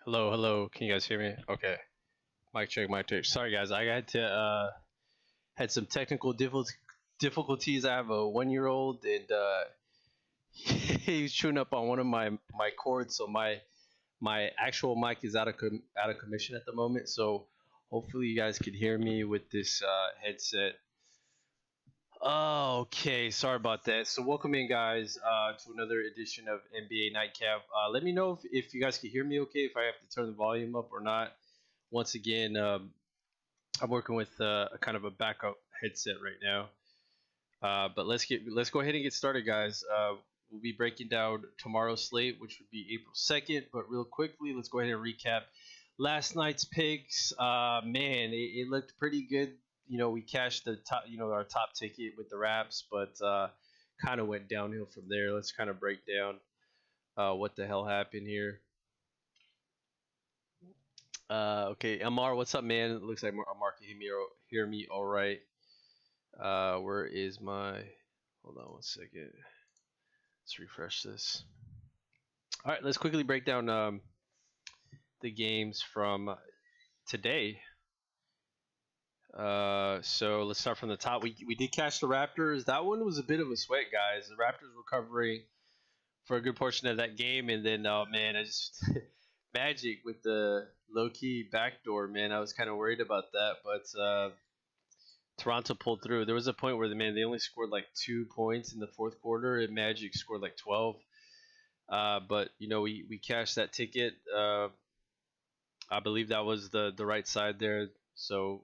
Hello, hello. Can you guys hear me? Okay. Mic check, mic check. Sorry, guys. I had to had some technical difficulties. I have a 1-year-old, and he's chewing up on one of my cords, so my actual mic is out of commission at the moment. So hopefully you guys can hear me with this headset. Oh, okay. Sorry about that. So welcome in, guys, to another edition of NBA Nightcap. Let me know if you guys can hear me okay, if I have to turn the volume up or not. Once again, I'm working with a kind of a backup headset right now. But let's go ahead and get started, guys. We'll be breaking down tomorrow's slate, which would be April 2nd. But real quickly, let's go ahead and recap last night's picks. Man, it looked pretty good. You know, we cashed the top, our top ticket with the Raps, but kind of went downhill from there. Let's kind of break down what the hell happened here. Okay, Amar, what's up, man? It looks like Amar can hear me all right. Where is my? Hold on one second. Let's refresh this. All right, let's quickly break down the games from today. So let's start from the top. We did catch the Raptors. That one was a bit of a sweat, guys. The Raptors were covering for a good portion of that game, and then oh man, I just Magic with the low key backdoor. Man, I was kind of worried about that, but Toronto pulled through. There was a point where they only scored like 2 points in the fourth quarter, and Magic scored like 12. But we cashed that ticket. I believe that was the right side there. So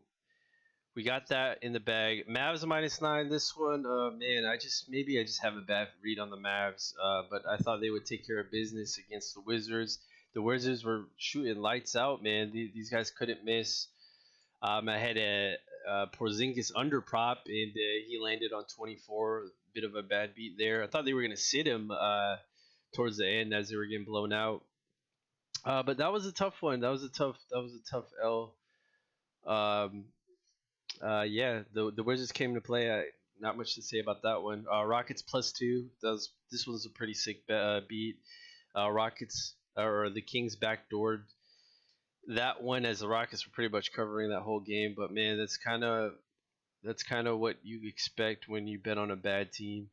we got that in the bag. Mavs -9. This one, man, I just have a bad read on the Mavs. But I thought they would take care of business against the Wizards. The Wizards were shooting lights out, man. These guys couldn't miss. I had a Porzingis under prop, and he landed on 24. Bit of a bad beat there. I thought they were going to sit him towards the end as they were getting blown out. But that was a tough one. That was a tough L. Yeah, the Wizards came to play. Not much to say about that one. Rockets +2. This was a pretty sick beat. Rockets or the Kings backdoored that one as the Rockets were pretty much covering that whole game. But man, that's kind of what you expect when you bet on a bad team.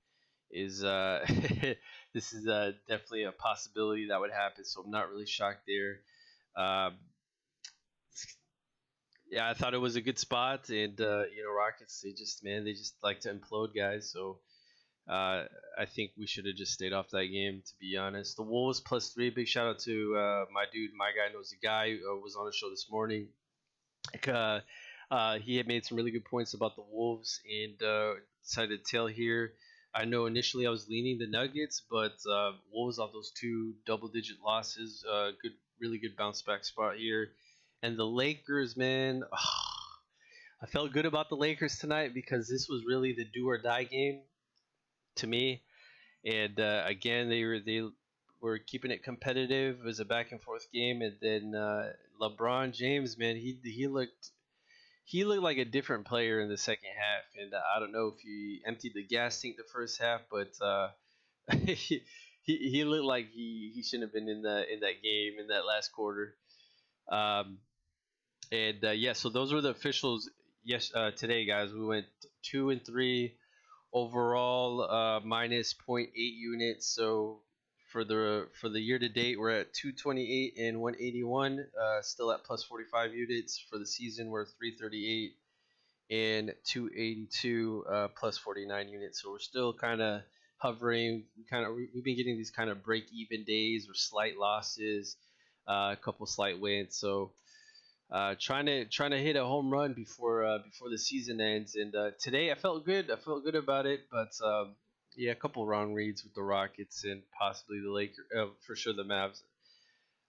Is this is definitely a possibility that would happen. So I'm not really shocked there. Yeah, I thought it was a good spot, and Rockets they just like to implode guys. So I think we should have just stayed off that game, to be honest. The Wolves +3. Big shout out to my dude, my guy knows the guy, who was on the show this morning. He had made some really good points about the Wolves, and decided to tail here. I know initially I was leaning the Nuggets, but Wolves off those 2 double-digit losses, really good bounce back spot here. And the Lakers, man, I felt good about the Lakers tonight because this was really the do or die game to me. And again, they were keeping it competitive. It was a back and forth game, and then LeBron James, man, he looked like a different player in the second half. And I don't know if he emptied the gas tank the first half, but he looked like he shouldn't have been in that game in that last quarter. And yeah, so those were the officials. Yes, today, guys, we went 2-3 overall, minus -0.8 units. So for the year to date, we're at 228 and 181. Still at +45 units. For the season, we're 338 and 282, +49 units. So we're still kind of hovering. We've been getting these kind of break even days or slight losses, a couple slight wins. So trying to hit a home run before the season ends. And today I felt good. I felt good about it. But yeah, a couple wrong reads with the Rockets and possibly the Lakers. For sure the Mavs.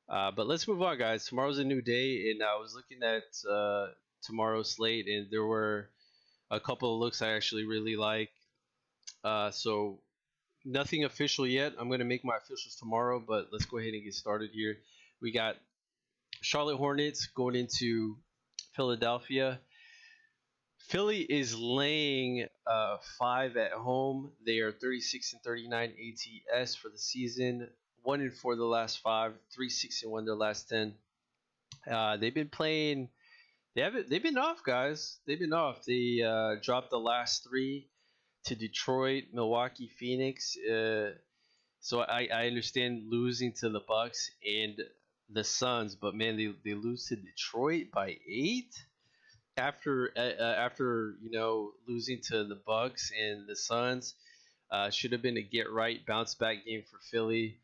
But let's move on, guys. Tomorrow's a new day, and I was looking at tomorrow's slate, and there were a couple of looks I actually really like. So nothing official yet. I'm going to make my officials tomorrow, but let's go ahead and get started here. We got Charlotte Hornets going into Philadelphia. Philly is laying 5 at home. They are 36 and 39 ATS for the season. 1-4 the last 5, 3-6-1 their last 10. They've been playing. They haven't. They've been off, guys. They've been off. They dropped the last three to Detroit, Milwaukee, Phoenix. So I understand losing to the Bucks and the Suns, but man, they lose to Detroit by 8 after losing to the Bucks and the Suns. Should have been a get right bounce back game for Philly,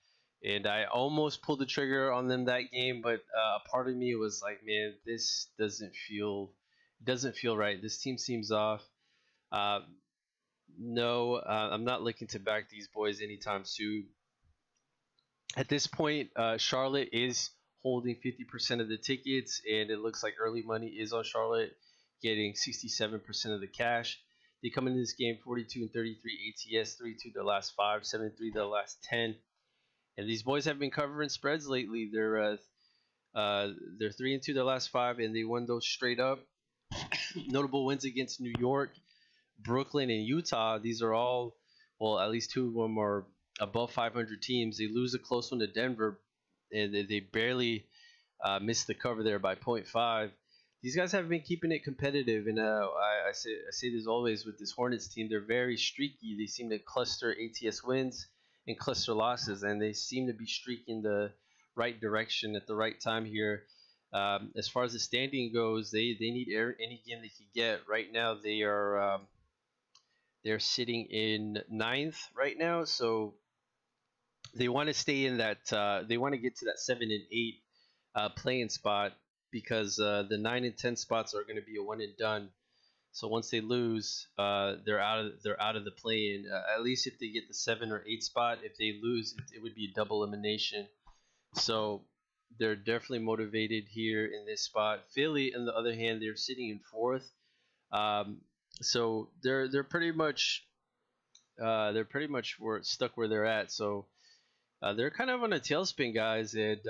and I almost pulled the trigger on them that game, but a part of me was like, man, this doesn't feel right. This team seems off. Uh, no, I'm not looking to back these boys anytime soon. At this point, Charlotte is holding 50% of the tickets, and it looks like early money is on Charlotte, getting 67% of the cash. They come into this game 42 and 33 ATS, 3-2 the last 5, 7-3 the last 10. And these boys have been covering spreads lately. They're 3-2 the last 5, and they won those straight up. Notable wins against New York, Brooklyn, and Utah. These are all, well, at least two of them are above 500 teams. They lose a close one to Denver, and they barely missed the cover there by point 0.5. These guys have been keeping it competitive, and I say this always with this Hornets team. They're very streaky. They seem to cluster ATS wins and cluster losses, and they seem to be streaking the right direction at the right time here. As far as the standing goes, they need any game they can get. Right now, they're sitting in ninth right now, so they want to stay in that. They want to get to that 7 and 8 playing spot because the 9 and 10 spots are going to be a one and done. So once they lose, they're out of the play-in. At least if they get the 7 or 8 spot, if they lose, it would be a double elimination. So they're definitely motivated here in this spot. Philly, on the other hand, they're sitting in fourth. Um, so they're pretty much stuck where they're at. So they're kind of on a tailspin, guys, and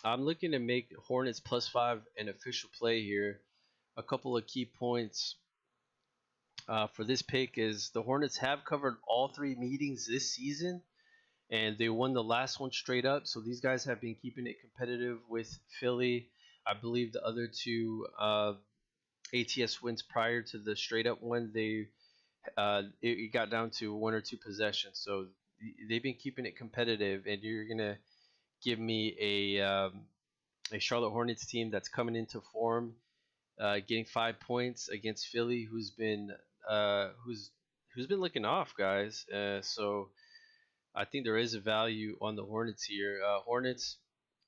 I'm looking to make Hornets +5 an official play here. A couple of key points for this pick is the Hornets have covered all 3 meetings this season, and they won the last one straight up. So these guys have been keeping it competitive with Philly. I believe the other two ATS wins prior to the straight up one, it got down to 1 or 2 possessions. So they've been keeping it competitive, and you're gonna give me a Charlotte Hornets team that's coming into form, getting 5 points against Philly, who's been looking off, guys. So I think there is a value on the Hornets here. Hornets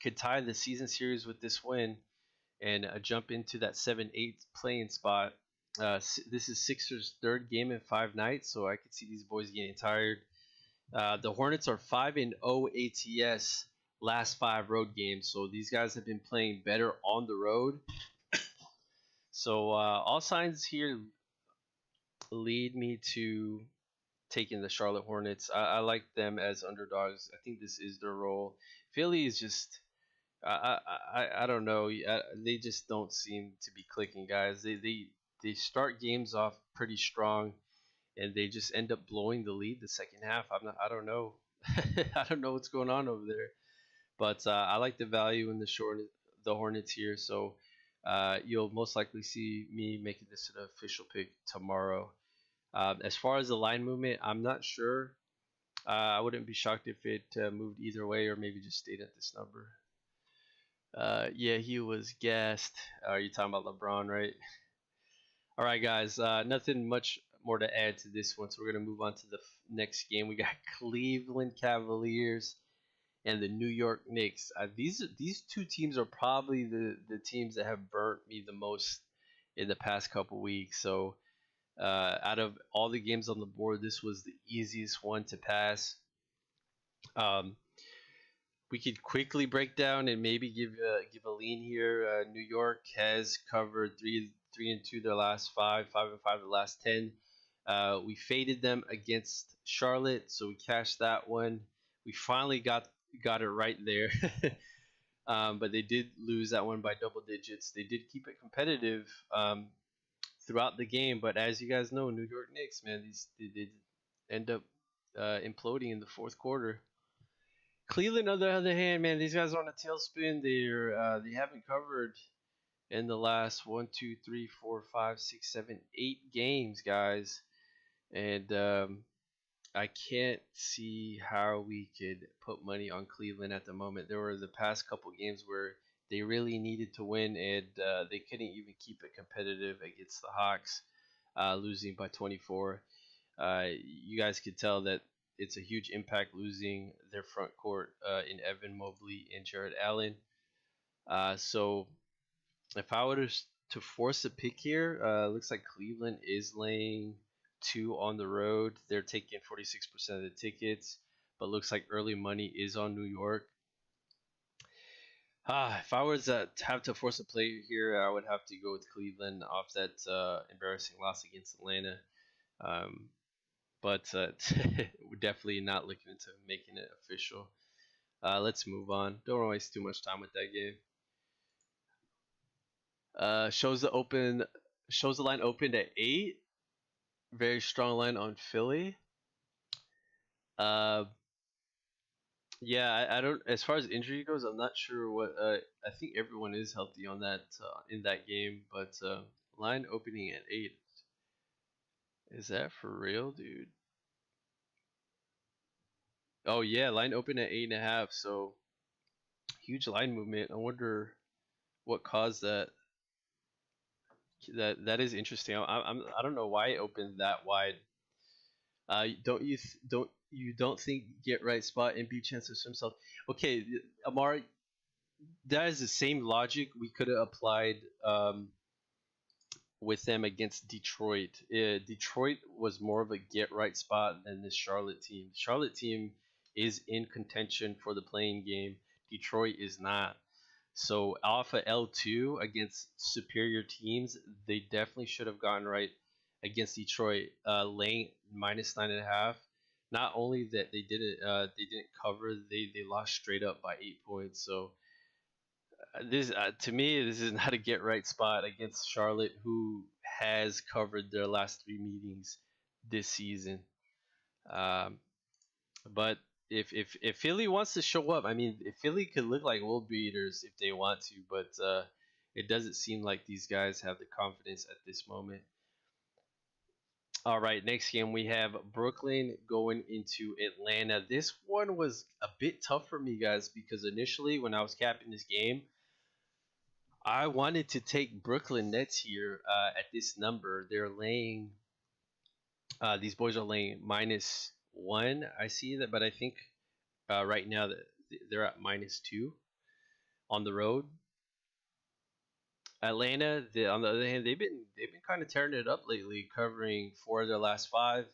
could tie the season series with this win and jump into that 7-8 playing spot. This is Sixers' third game in 5 nights, so I could see these boys getting tired. The Hornets are 5-0 ATS last 5 road games, so these guys have been playing better on the road. So all signs here lead me to taking the Charlotte Hornets. I like them as underdogs. I think this is their role. Philly is just I don't know. They just don't seem to be clicking, guys. They start games off pretty strong, and they just end up blowing the lead the second half. I don't know. I don't know what's going on over there. But I like the value in the Hornets here. So you'll most likely see me making this an official pick tomorrow. As far as the line movement, I'm not sure. I wouldn't be shocked if it moved either way or maybe just stayed at this number. Yeah, he was gassed. Are you talking about LeBron, right? All right, guys. Nothing much more to add to this one. So we're gonna move on to the next game. We got Cleveland Cavaliers and the New York Knicks. These two teams are probably the teams that have burnt me the most in the past couple weeks. So out of all the games on the board, this was the easiest one to pass. Um, we could quickly break down and maybe give a lean here. New York has covered 3-2 their last 5, 5-5 the last 10. We faded them against Charlotte, so we cashed that one. We finally got it right there. But they did lose that one by double digits. They did keep it competitive throughout the game, but as you guys know, New York Knicks, man, they end up imploding in the fourth quarter. Cleveland, on the other hand, man, these guys are on a tailspin. They haven't covered in the last one, two, three, four, five, six, seven, 8 games, guys, and I can't see how we could put money on Cleveland at the moment. There were the past couple games where they really needed to win, and they couldn't even keep it competitive against the Hawks, losing by 24. You guys could tell that it's a huge impact losing their front court in Evan Mobley and Jared Allen. So if I were to force a pick here, looks like Cleveland is laying 2 on the road. They're taking 46% of the tickets, but looks like early money is on New York. If I was to have to force a play here, I would have to go with Cleveland off that embarrassing loss against Atlanta. Um, but we're definitely not looking into making it official. Let's move on. Don't waste too much time with that game. Shows the line opened at 8. Very strong line on Philly. Uh, yeah, I don't. As far as injury goes, I'm not sure what. I think everyone is healthy on that in that game, but line opening at 8. Is that for real, dude? Oh yeah, line open at 8.5. So huge line movement. I wonder what caused that. That is interesting. I don't know why it opened that wide. Don't think get right spot and be chances himself. Okay, Amari, that is the same logic we could have applied with them against Detroit. Detroit was more of a get right spot than this Charlotte team. Charlotte team is in contention for the playing game. Detroit is not. So Alpha L2 against superior teams, they definitely should have gotten right against Detroit, laying -9.5. Not only that they didn't cover, they lost straight up by 8 points. So this to me, this is not a get right spot against Charlotte, who has covered their last 3 meetings this season. Um, but if Philly wants to show up, I mean, if Philly could look like world beaters if they want to, but it doesn't seem like these guys have the confidence at this moment. All right, next game we have Brooklyn going into Atlanta. This one was a bit tough for me, guys, because initially when I was capping this game, I wanted to take Brooklyn Nets here at this number. They're laying, these boys are laying -1. I see that, but I think right now they're at -2 on the road. Atlanta, on the other hand, they've been kind of tearing it up lately, covering 4 of their last 5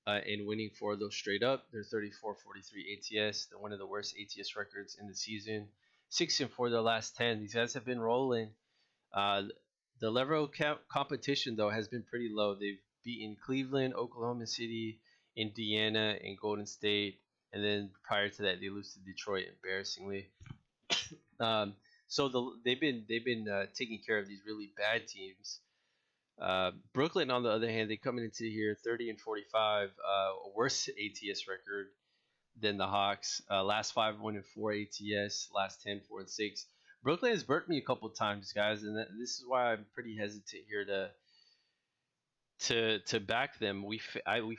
and winning 4 of those straight up. They're 34-43 ATS. They're one of the worst ATS records in the season. 6-4 their last 10. These guys have been rolling. Uh, the level of competition though has been pretty low. They've beaten Cleveland, Oklahoma City, Indiana, and Golden State, and then prior to that they lose to Detroit embarrassingly. Um, so they've been taking care of these really bad teams. Brooklyn, on the other hand, they coming into here 30-45, a worse ATS record than the Hawks. Last 5 1-4 ATS, last 10 4-6. Brooklyn has burnt me a couple times, guys, and this is why I'm pretty hesitant here to back them. We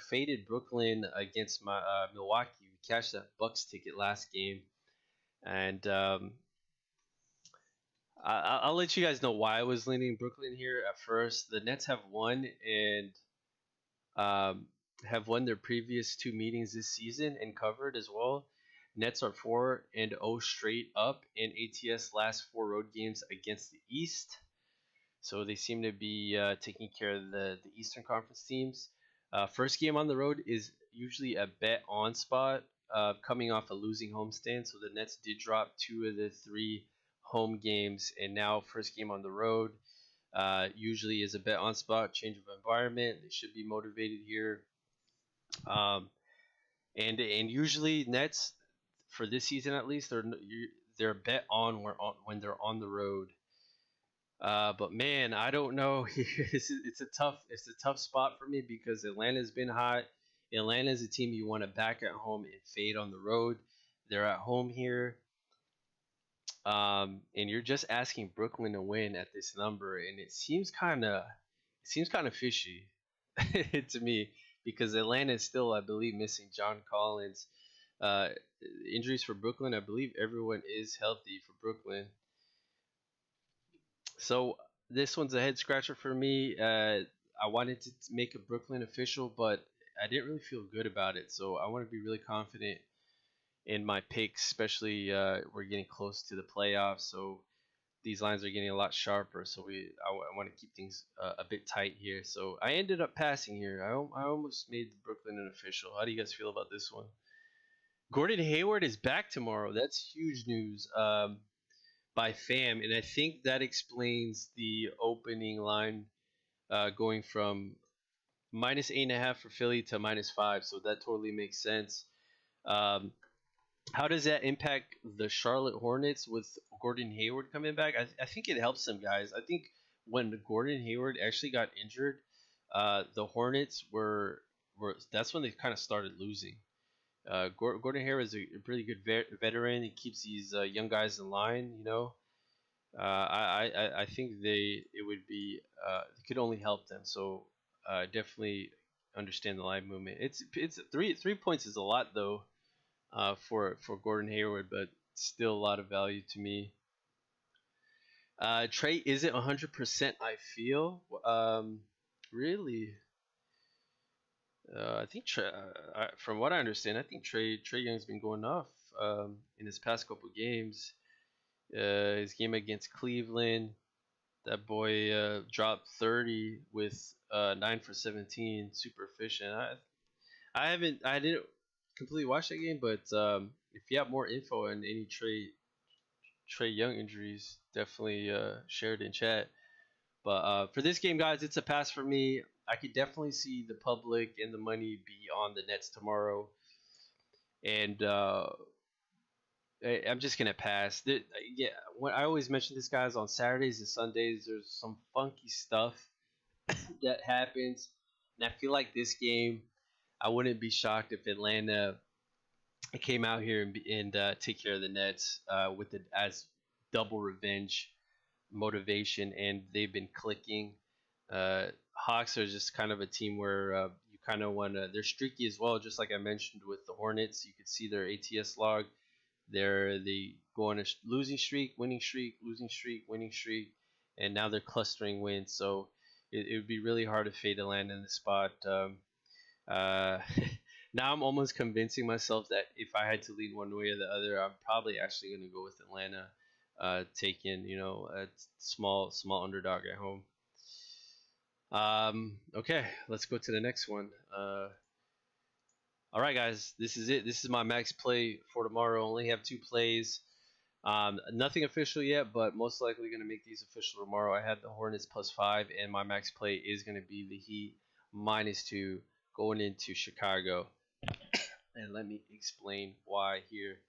faded Brooklyn against my Milwaukee. We cashed that Bucks ticket last game, and I'll let you guys know why I was leaning Brooklyn here at first. The Nets have won and um, have won their previous 2 meetings this season and covered as well. Nets are 4-0 straight up in ATS last 4 road games against the East. So they seem to be taking care of the Eastern Conference teams. First game on the road is usually a bet on spot, coming off a losing homestand. So the Nets did drop 2 of the 3 home games, and now first game on the road usually is a bet on spot, change of environment. They should be motivated here. And usually Nets for this season at least they're bet on when they're on the road. But man, I don't know. It's a tough spot for me because Atlanta's been hot. Atlanta's a team you want to back at home and fade on the road. they're at home here, and you're just asking Brooklyn to win at this number, and it seems kind of fishy to me because Atlanta is still, I believe, missing John Collins. Uh, Injuries for Brooklyn, I believe everyone is healthy for Brooklyn. So this one's a head scratcher for me. I wanted to make a Brooklyn official, but I didn't really feel good about it. So I want to be really confident in my picks, especially we're getting close to the playoffs. So these lines are getting a lot sharper. So I want to keep things a bit tight here. So I ended up passing here. I almost made Brooklyn an official. How do you guys feel about this one? Gordon Hayward is back tomorrow. That's huge news. By fam, and I think that explains the opening line going from -8.5 for Philly to -5. So that totally makes sense. Um, how does that impact the Charlotte Hornets with Gordon Hayward coming back? I think it helps them, guys. I think when Gordon Hayward actually got injured, the Hornets were that's when they kind of started losing. Gordon Hayward is a pretty good veteran. He keeps these young guys in line, you know. I think it would be it could only help them. So definitely understand the line movement. It's 3 points is a lot though for Gordon Hayward, but still a lot of value to me. Trey isn't 100%. I feel really. I think from what I understand, I think Trey Young's been going off in his past couple games. His game against Cleveland, that boy dropped 30 with 9 for 17, super efficient. I didn't completely watch that game, but if you have more info on any Trey Young injuries, definitely share it in chat. But for this game, guys, it's a pass for me. I could definitely see the public and the money be on the Nets tomorrow, and I'm just gonna pass. Yeah, when I always mention this, guys, on Saturdays and Sundays, there's some funky stuff that happens, and I feel like this game, I wouldn't be shocked if Atlanta came out here and take care of the Nets with it as double revenge motivation, and they've been clicking. Hawks are just kind of a team where you kind of want to. They're streaky as well, just like I mentioned with the Hornets. You could see their ATS log. They go on a losing streak, winning streak, losing streak, winning streak, and now they're clustering wins. So it would be really hard to fade Atlanta in the spot. Uh, Now I'm almost convincing myself that if I had to lean one way or the other, I'm probably actually going to go with Atlanta, taking a small underdog at home. Okay, let's go to the next one. All right, guys, this is it. This is my max play for tomorrow. Only have two plays. Nothing official yet, but most likely going to make these official tomorrow. I had the Hornets +5, and my max play is going to be the Heat -2 going into Chicago. And let me explain why here.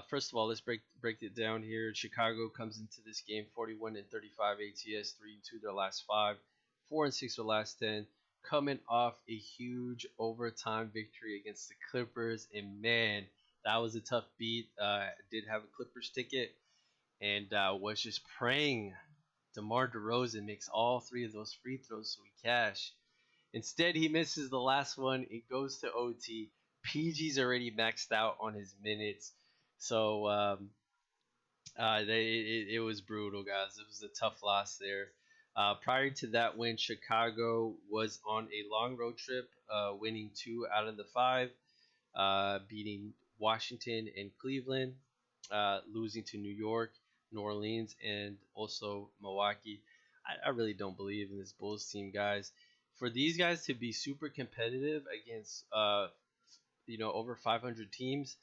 First of all, let's break it down here. Chicago comes into this game 41-35 ATS, 3-2 their last 5, 4-6 their last 10, coming off a huge overtime victory against the Clippers. And man, that was a tough beat. Did have a Clippers ticket, and was just praying DeMar DeRozan makes all 3 of those free throws so we cash. Instead, he misses the last one. It goes to OT. PG's already maxed out on his minutes. So it was brutal, guys. It was a tough loss there. Prior to that win, Chicago was on a long road trip, winning 2 out of the 5, beating Washington and Cleveland, losing to New York, New Orleans, and also Milwaukee. I really don't believe in this Bulls team, guys. For these guys to be super competitive against over 500 teams,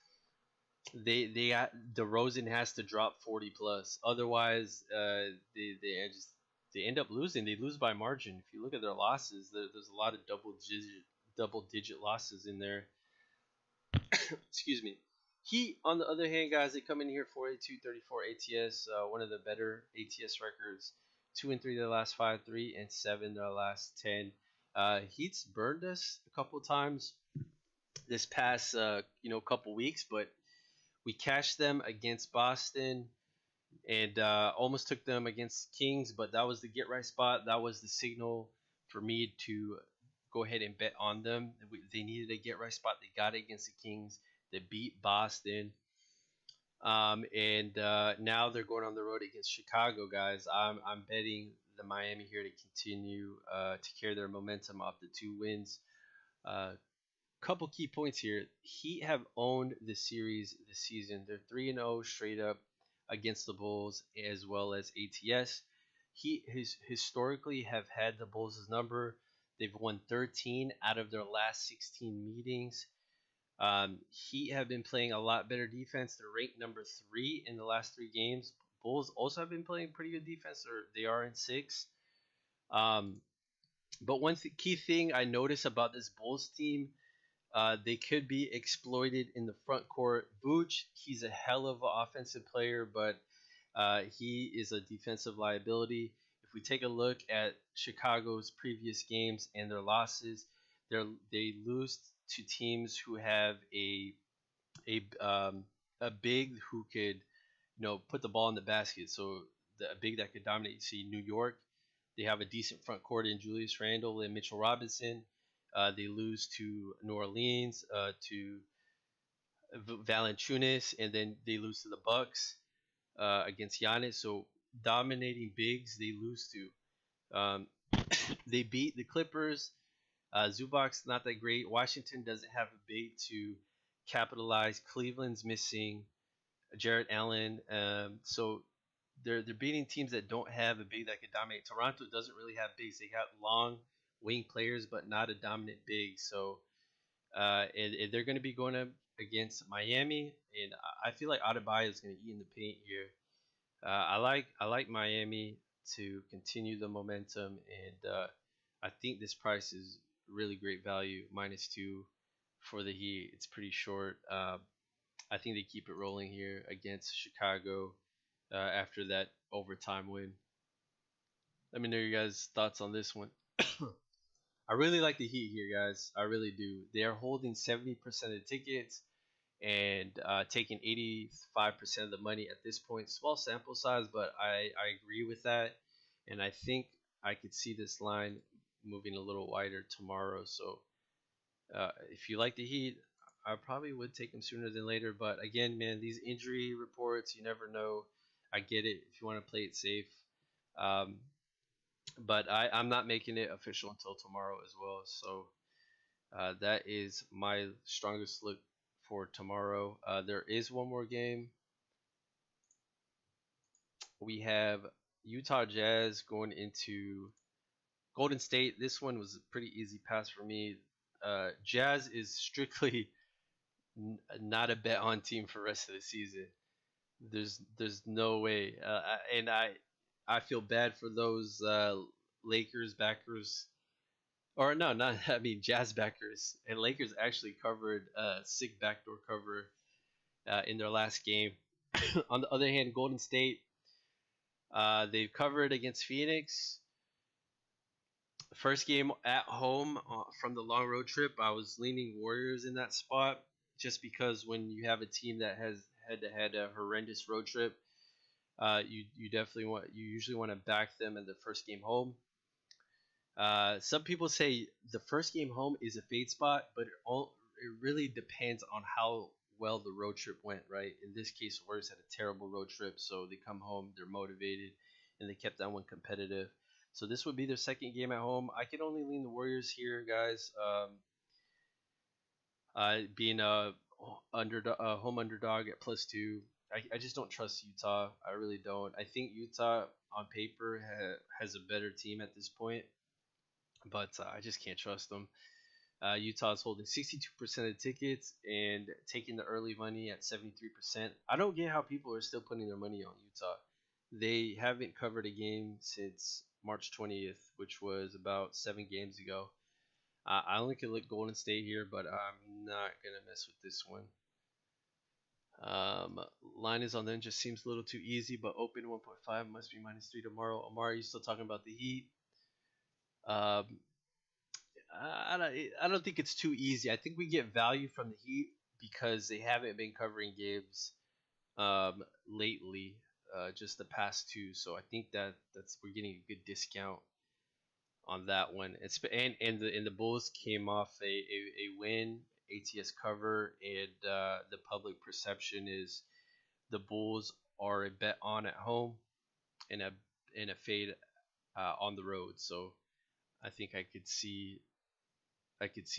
DeRozan has to drop 40 plus. Otherwise, they end up losing. They lose by margin. If you look at their losses, there's a lot of double digit losses in there. Excuse me. Heat, on the other hand, guys, they come in here 42-34 ATS, one of the better ATS records. 2-3 their last 5, 3-7 their last 10. Heat's burned us a couple times. this past couple weeks, but we cashed them against Boston and almost took them against Kings, but that was the get right spot. That was the signal for me to go ahead and bet on them. They needed a get right spot. They got it against the Kings. They beat Boston. And now they're going on the road against Chicago, guys. I'm betting the Miami here to continue to carry their momentum off the 2 wins. Couple key points here. Heat have owned the series this season. They're 3-0 straight up against the Bulls as well as ATS. Heat historically have had the Bulls' number. They've won 13 out of their last 16 meetings. Heat have been playing a lot better defense. They're ranked number 3 in the last 3 games. Bulls also have been playing pretty good defense. They are in 6. Um, but one key thing I notice about this Bulls team, they could be exploited in the front court. Vooch, he's a hell of an offensive player, but he is a defensive liability. If we take a look at Chicago's previous games and their losses, they lose to teams who have a a big who could put the ball in the basket. So a big that could dominate. See New York, they have a decent front court in Julius Randle and Mitchell Robinson. They lose to New Orleans, to Valanciunas, and then they lose to the Bucks against Giannis. So dominating bigs, they lose to. They beat the Clippers. Zubac's not that great. Washington doesn't have a big to capitalize. Cleveland's missing Jarrett Allen. So they're beating teams that don't have a big that could dominate. Toronto doesn't really have bigs. They got long wing players, but not a dominant big. So and they're going to be going up against Miami, and I feel like Adebayo is going to eat in the paint here. I like Miami to continue the momentum, and I think this price is really great value, -2 for the Heat. It's pretty short. I think they keep it rolling here against Chicago after that overtime win. Let me know your guys' thoughts on this one. I really like the Heat here, guys. I really do. They are holding 70% of the tickets and taking 85% of the money at this point. Small sample size, but I agree with that. And I think I could see this line moving a little wider tomorrow. So if you like the Heat, I probably would take them sooner than later. But again, man, these injury reports, you never know. I get it if you want to play it safe. Um, but I'm not making it official until tomorrow as well. So that is my strongest look for tomorrow. There is one more game. We have Utah Jazz going into Golden State. This one was a pretty easy pass for me. Jazz is strictly not a bet on team for the rest of the season. There's no way, and I feel bad for those Lakers backers, or no, not I mean Jazz backers. And Lakers actually covered a sick backdoor cover in their last game. On the other hand, Golden State, they've covered against Phoenix. First game at home from the long road trip, I was leaning Warriors in that spot just because when you have a team that has had a horrendous road trip, you usually want to back them in the first game home. Some people say the first game home is a fade spot, but it really depends on how well the road trip went, right? In this case, Warriors had a terrible road trip, so they come home, they're motivated, and they kept that one competitive. So this would be their second game at home. I could only lean the Warriors here, guys. Being a home underdog at +2, I just don't trust Utah. I really don't. I think Utah on paper has a better team at this point, but I just can't trust them. Utah is holding 62% of the tickets and taking the early money at 73%. I don't get how people are still putting their money on Utah. They haven't covered a game since March 20th, which was about 7 games ago. I only could look Golden State here, but I'm not going to mess with this one. Line is on them, just seems a little too easy, but open 1.5, must be -3 tomorrow. Omar, are you still talking about the Heat? Um, I don't think it's too easy. I think we get value from the Heat because they haven't been covering games lately, just the past two. So I think that's we're getting a good discount on that one. And the Bulls came off a win, ATS cover, and the public perception is the Bulls are a bet on at home and a fade on the road. So I think I could see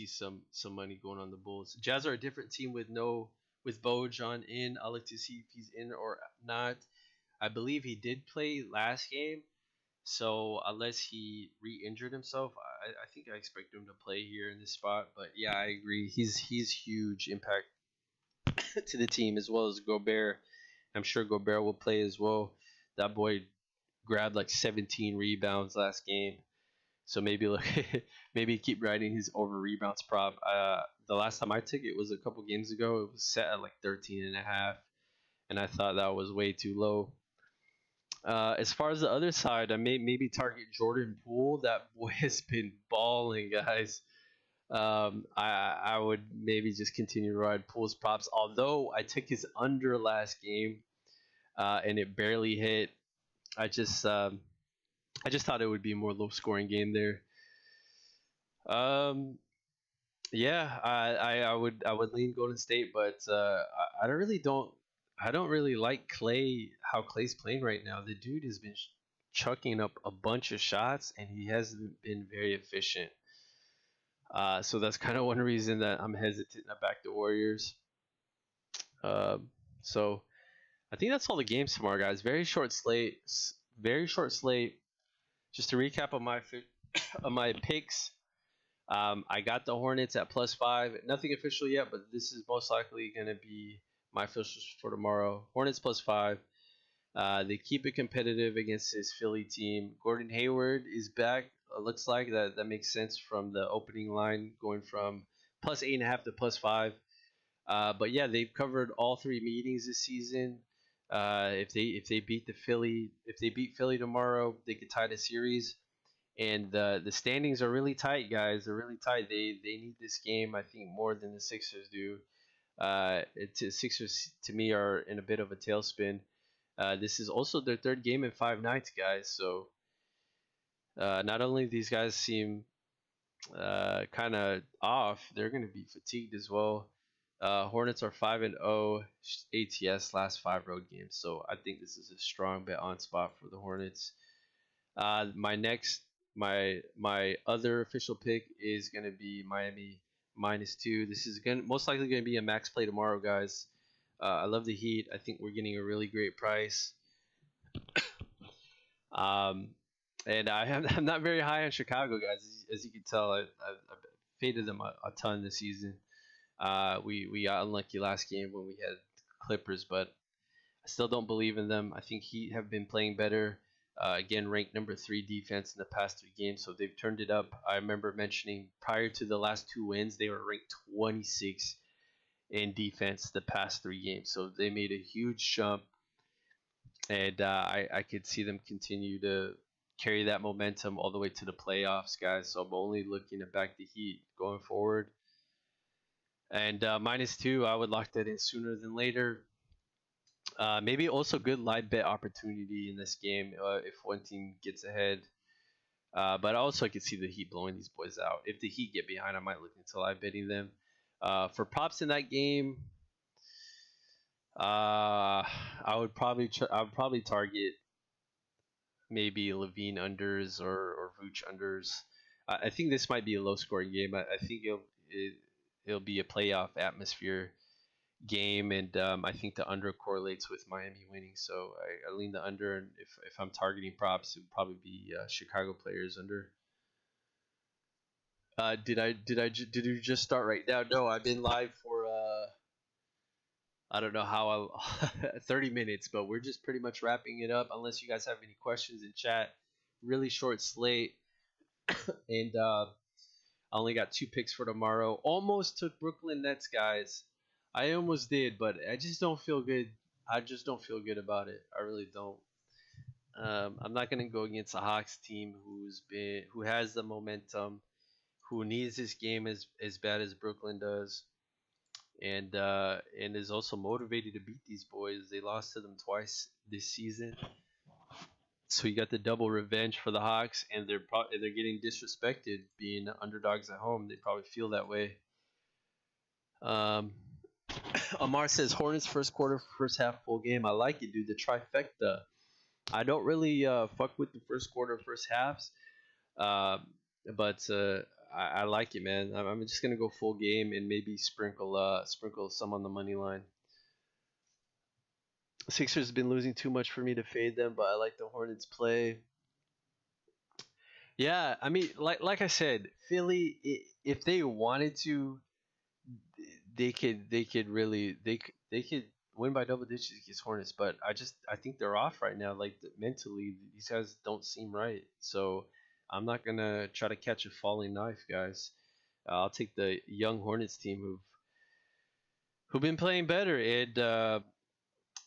some money going on the Bulls. Jazz are a different team with Bojan in. I'll look to see if he's in or not. I believe he did play last game, so unless he re-injured himself, I think I expect him to play here in this spot. But yeah, I agree. He's huge impact to the team as well as Gobert. I'm sure Gobert will play as well. That boy grabbed like 17 rebounds last game. So maybe look, maybe keep riding his over rebounds prop. The last time I took it was a couple games ago. It was set at like 13 and a half, and I thought that was way too low. As far as the other side, I may maybe target Jordan Poole. That boy has been balling, guys. I would maybe just continue to ride Poole's props. Although I took his under last game, and it barely hit. I just um, I just thought it would be a more low scoring game there. Um, yeah, I would lean Golden State, but I don't really like Clay how Clay's playing right now. The dude has been chucking up a bunch of shots and he hasn't been very efficient. So that's kind of one reason that I'm hesitant to back the Warriors. So I think that's all the games tomorrow, guys. Very short slate. Very short slate. Just to recap on my on my picks. I got the Hornets at +5. Nothing official yet, but this is most likely going to be my officials for tomorrow. Hornets +5. They keep it competitive against his Philly team. Gordon Hayward is back. Looks like that makes sense from the opening line going from +8.5 to +5. But yeah, they've covered all three meetings this season. If they beat Philly tomorrow, they could tie the series. And the standings are really tight, guys. They're really tight. They need this game, I think, more than the Sixers do. Sixers to me are in a bit of a tailspin. This is also their third game in 5 nights, guys. So not only these guys seem kind of off, they're going to be fatigued as well. Hornets are 5-0 ATS last 5 road games, so I think this is a strong bet on spot for the Hornets. My next, my other official pick is gonna be Miami -2. This is gonna most likely gonna be a max play tomorrow, guys. I love the Heat. I think we're getting a really great price. Um, and I'm not very high on Chicago, guys. As you can tell, I've faded them a ton this season. We got unlucky last game when we had Clippers, but I still don't believe in them. I think Heat have been playing better. Again, ranked number 3 defense in the past 3 games, so they've turned it up. I remember mentioning prior to the last 2 wins, they were ranked 26 in defense the past 3 games, so they made a huge jump, and I could see them continue to carry that momentum all the way to the playoffs, guys. So I'm only looking to back the Heat going forward. And -2, I would lock that in sooner than later. Maybe also good live bet opportunity in this game if one team gets ahead. But also I could see the Heat blowing these boys out. If the Heat get behind, I might look into live betting them. For props in that game, I would probably target maybe Levine unders or Vooch unders. I think this might be a low scoring game. I think it'll be a playoff atmosphere game, and I think the under correlates with Miami winning, so I lean the under. And if I'm targeting props, it would probably be Chicago players under. Did you just start right now? No, I've been live for I don't know how 30 minutes, but we're just pretty much wrapping it up. Unless you guys have any questions in chat, really short slate, and I only got 2 picks for tomorrow. Almost took Brooklyn Nets, guys. I almost did, but I just don't feel good. I just don't feel good about it. I really don't. I'm not gonna go against a Hawks team who has the momentum, who needs this game as bad as Brooklyn does, and is also motivated to beat these boys. They lost to them twice this season, so you got the double revenge for the Hawks, and they're getting disrespected being underdogs at home. They probably feel that way. Um, Amar says Hornets first quarter, first half, full game. I like it, dude. The trifecta. I don't really fuck with the first quarter, first halves, uh, but I like it, man. I'm just gonna go full game and maybe sprinkle some on the money line. Sixers have been losing too much for me to fade them, but I like the Hornets play. Yeah, I mean, like I said, Philly, if they wanted to, they could win by double digits against Hornets. But I think they're off right now. Like mentally, these guys don't seem right. So I'm not gonna try to catch a falling knife, guys. I'll take the young Hornets team who've been playing better. And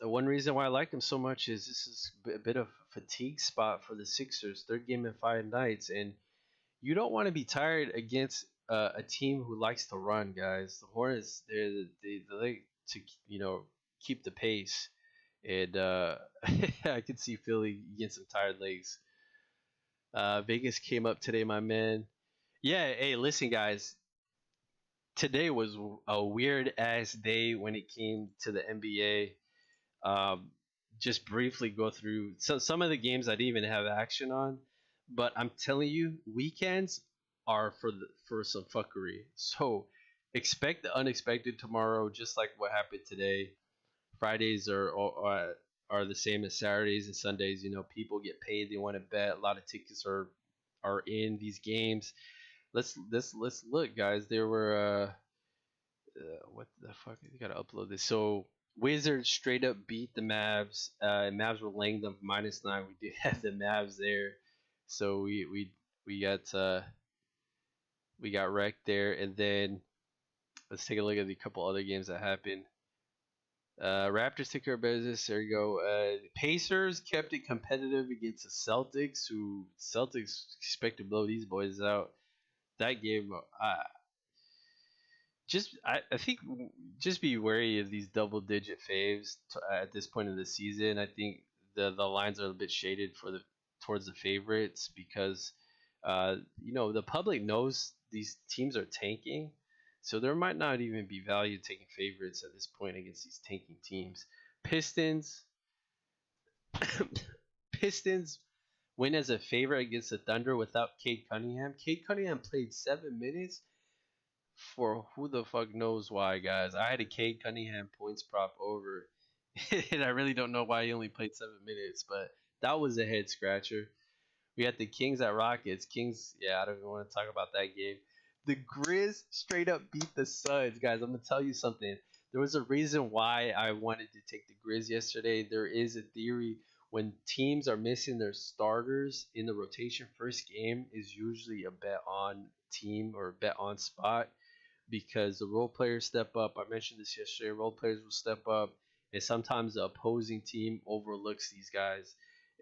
one reason why I like them so much is this is a bit of a fatigue spot for the Sixers. Third game in 5 nights, and you don't want to be tired against a team who likes to run, guys. The Hornets, they like to keep the pace, and I could see Philly getting some tired legs. Vegas came up today, my man. Yeah, hey, listen, guys. Today was a weird ass day when it came to the NBA. Just briefly go through some of the games I didn't even have action on, but I'm telling you, weekends are for some fuckery. So expect the unexpected tomorrow, just like what happened today. Fridays are the same as Saturdays and Sundays. You know, people get paid, they want to bet. A lot of tickets are in these games. Let's look, guys. There were what the fuck? You gotta upload this. So Wizards straight up beat the Mavs. Mavs were laying them -9. We did have the Mavs there, so we got wrecked there. And then let's take a look at a couple other games that happened. Raptors took care of business. There you go. Pacers kept it competitive against the Celtics, who Celtics expect to blow these boys out. That game, I think just be wary of these double digit faves at this point of the season. I think the lines are a bit shaded for the towards the favorites because the public knows these teams are tanking, so there might not even be value taking favorites at this point against these tanking teams. Pistons Pistons win as a favorite against the Thunder without Cade Cunningham. Cade Cunningham played 7 minutes for who the fuck knows why, guys. I had a Cade Cunningham points prop over, and I really don't know why he only played 7 minutes, but that was a head scratcher. We had the Kings at Rockets. Kings, yeah, I don't even want to talk about that game. The Grizz straight up beat the Suns, guys. I'm gonna tell you something. There was a reason why I wanted to take the Grizz yesterday. There is a theory when teams are missing their starters in the rotation. First game is usually a bet on team or bet on spot because the role players step up. I mentioned this yesterday. Role players will step up, and sometimes the opposing team overlooks these guys.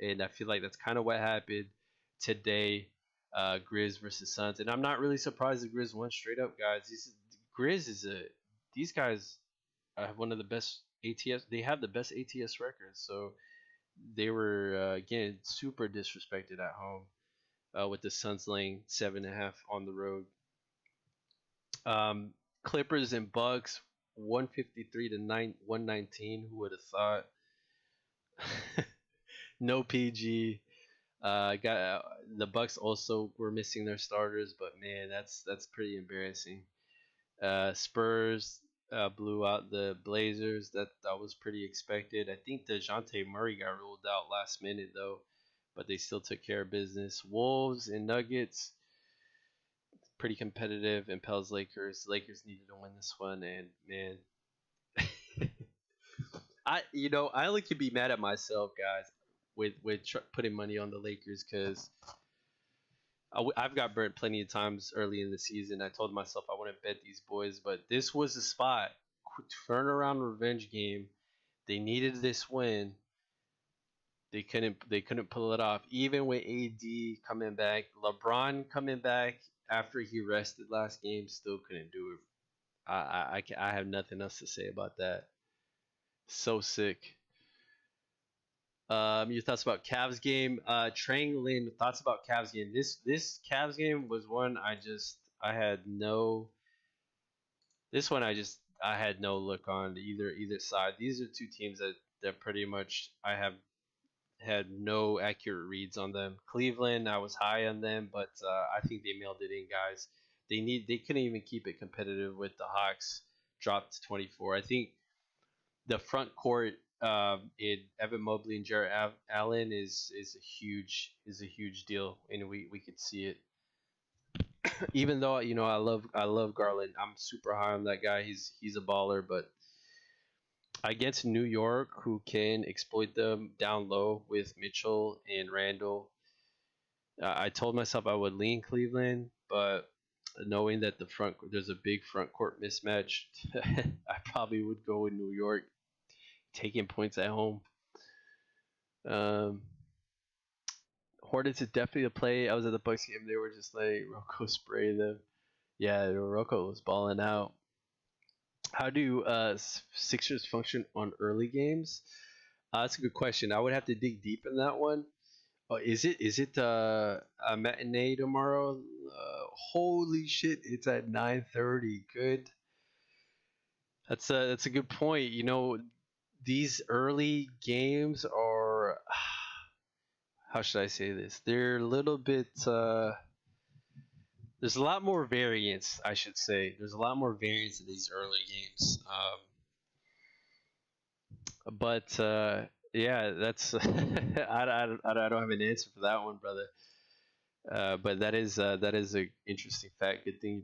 And I feel like that's kind of what happened today. Grizz versus Suns, and I'm not really surprised the Grizz won straight up, guys. These guys have one of the best ATS. They have the best ATS records, so they were again super disrespected at home with the Suns laying 7.5 on the road. Clippers and Bucks 153 to 119. Who would have thought? No PG. Got the Bucks also were missing their starters, but man, that's pretty embarrassing. Spurs blew out the Blazers. That was pretty expected. I think DeJounte Murray got ruled out last minute though, but they still took care of business. Wolves and Nuggets pretty competitive. And Pels Lakers needed to win this one, and man, I only could be mad at myself, guys, with putting money on the Lakers because I've got burnt plenty of times early in the season. I told myself I wouldn't bet these boys, but this was the spot. Turnaround revenge game. They needed this win. They couldn't pull it off. Even with AD coming back, LeBron coming back, after he rested last game, still couldn't do it. I have nothing else to say about that. So sick. Your thoughts about Cavs game? Trang Lin, thoughts about Cavs game? This Cavs game was one I had no. This one I had no look on either side. These are two teams that pretty much I have had no accurate reads on them. Cleveland, I was high on them, but I think they mailed it in, guys. They couldn't even keep it competitive with the Hawks. Dropped to 24. I think the front court in Evan Mobley and Jarrett Allen is a huge deal, and we could see it. Even though I love Garland, I'm super high on that guy. He's a baller, but against New York, who can exploit them down low with Mitchell and Randall, I told myself I would lean Cleveland, but knowing that there's a big front court mismatch, I probably would go with New York, taking points at home. Um, Hornets is definitely a play. I was at the Bucks game; they were just like Rocco spray them. Yeah, Rocco was balling out. How do Sixers function on early games? That's a good question. I would have to dig deep in that one. Oh, is it a matinee tomorrow? Holy shit! It's at 9:30. Good. That's a good point. These early games are how should I say this? They're a little bit. There's a lot more variance, I should say. There's a lot more variance in these early games. But yeah, that's I don't have an answer for that one, brother. But that is a interesting fact. Good thing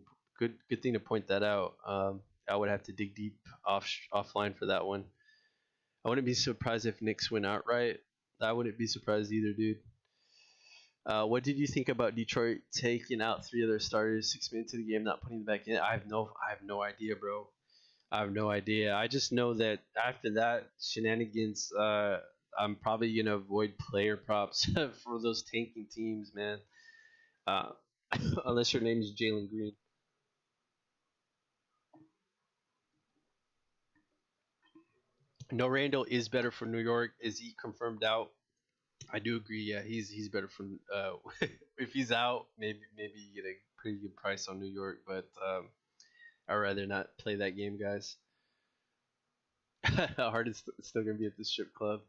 to point that out. I would have to dig deep offline for that one. I wouldn't be surprised if Knicks win outright. I wouldn't be surprised either, dude. What did you think about Detroit taking out three of their starters 6 minutes into the game, not putting them back in? I have no idea, bro. I have no idea. I just know that after that shenanigans, I'm probably gonna avoid player props for those tanking teams, man. Uh, unless your name is Jalen Green. No, Randall is better for New York. Is he confirmed out? I do agree. Yeah, he's better for. If he's out, maybe you get a pretty good price on New York, but I'd rather not play that game, guys. Hardest still gonna be at the strip club.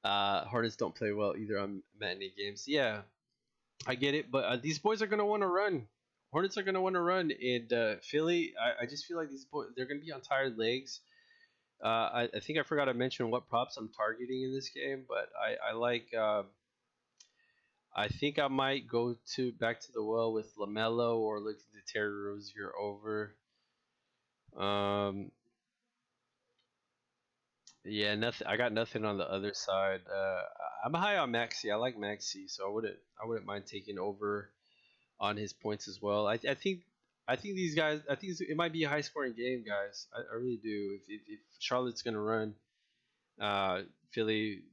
Hardest don't play well either on matinee games. Yeah, I get it, but these boys are gonna want to run. Hornets are gonna want to run, and Philly. I just feel like these boys they're gonna be on tired legs. I think I forgot to mention what props I'm targeting in this game, but I like. I think I might go to back to the well with Lamelo or look at the Terry Rozier over. Um, yeah, nothing. I got nothing on the other side. I'm high on Maxi. I like Maxi, so I wouldn't mind taking over on his points as well. I think these guys. I think it might be a high scoring game, guys. I really do. If Charlotte's gonna run, uh, Philly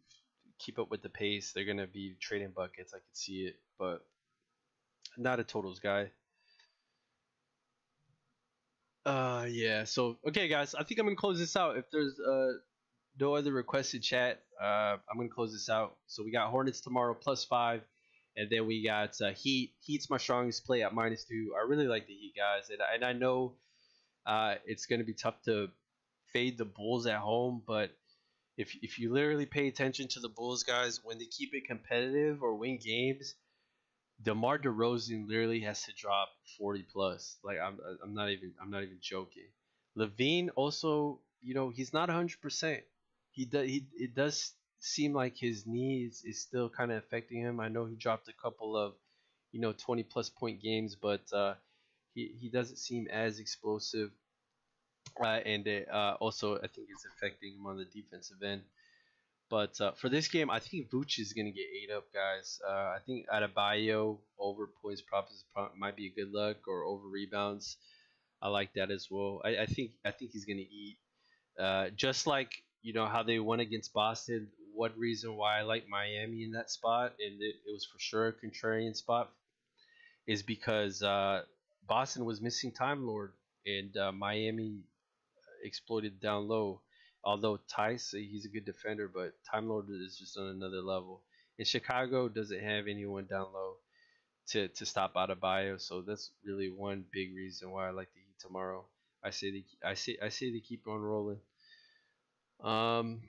keep up with the pace, they're gonna be trading buckets. I could see it, but not a totals guy. Yeah. So okay, guys, I think I'm gonna close this out. If there's no other requested chat, I'm gonna close this out. So we got Hornets tomorrow +5, and then we got Heat. Heat's my strongest play at -2. I really like the Heat, guys, and I know it's gonna be tough to fade the Bulls at home, but if you literally pay attention to the Bulls, guys, when they keep it competitive or win games, DeMar DeRozan literally has to drop 40 plus. Like I'm not even joking. Levine also, he's not 100%. He it does seem like his knees is still kind of affecting him. I know he dropped a couple of 20 plus point games, but he doesn't seem as explosive. And also I think it's affecting him on the defensive end. But for this game, I think Vooch is going to get ate up, guys. I think Adebayo over points props might be a good luck, or over rebounds. I like that as well. I think he's going to eat. Just like how they won against Boston. One reason why I like Miami in that spot, and it was for sure a contrarian spot. is because Boston was missing Time Lord, and Miami exploited down low. Although Tice, he's a good defender, but Time Lord is just on another level. And Chicago doesn't have anyone down low to stop Adebayo, so that's really one big reason why I like the Heat tomorrow. I say they keep on rolling. Um,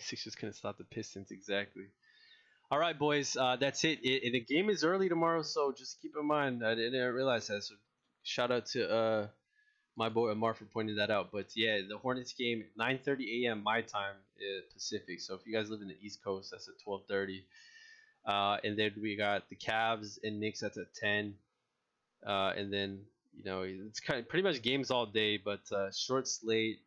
Sixers gonna stop the Pistons exactly. All right, boys, that's it. The game is early tomorrow, so just keep in mind. I didn't realize that. So shout out to my boy Amar for pointing that out. But yeah, the Hornets game 9:30 a.m. my time Pacific. So if you guys live in the East Coast, that's at 12:30. And then we got the Cavs and Knicks. That's at 10. And then it's kind of pretty much games all day, but short slate.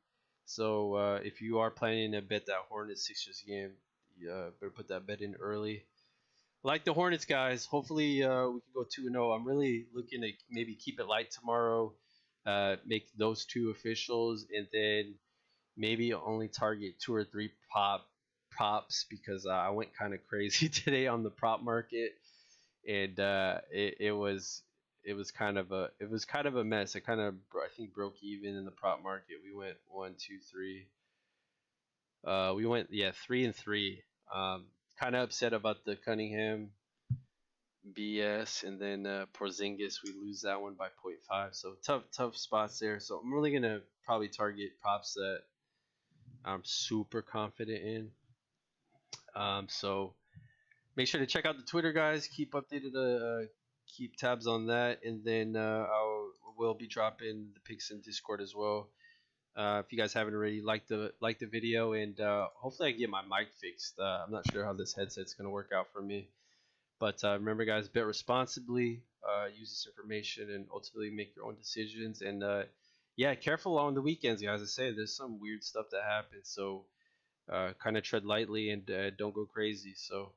So if you are planning to bet that Hornets Sixers game, you better put that bet in early. Like the Hornets guys, hopefully we can go 2-0. I'm really looking to maybe keep it light tomorrow, make those two officials, and then maybe only target two or three props because I went kind of crazy today on the prop market, and it was kind of a mess. I think broke even in the prop market. We went one, two, three. We went, yeah, 3-3. Kind of upset about the Cunningham BS, and then Porzingis, we lose that one by point 0.5. So tough spots there. So I'm really gonna probably target props that I'm super confident in. So make sure to check out the Twitter, guys. Keep updated. Keep tabs on that, and then we'll be dropping the pics in Discord as well. If you guys haven't already, like the video, and hopefully I can get my mic fixed. I'm not sure how this headset's gonna work out for me, but remember, guys, bet responsibly. Use this information and ultimately make your own decisions. And yeah, careful on the weekends, guys. I say there's some weird stuff that happens, so kind of tread lightly and don't go crazy. So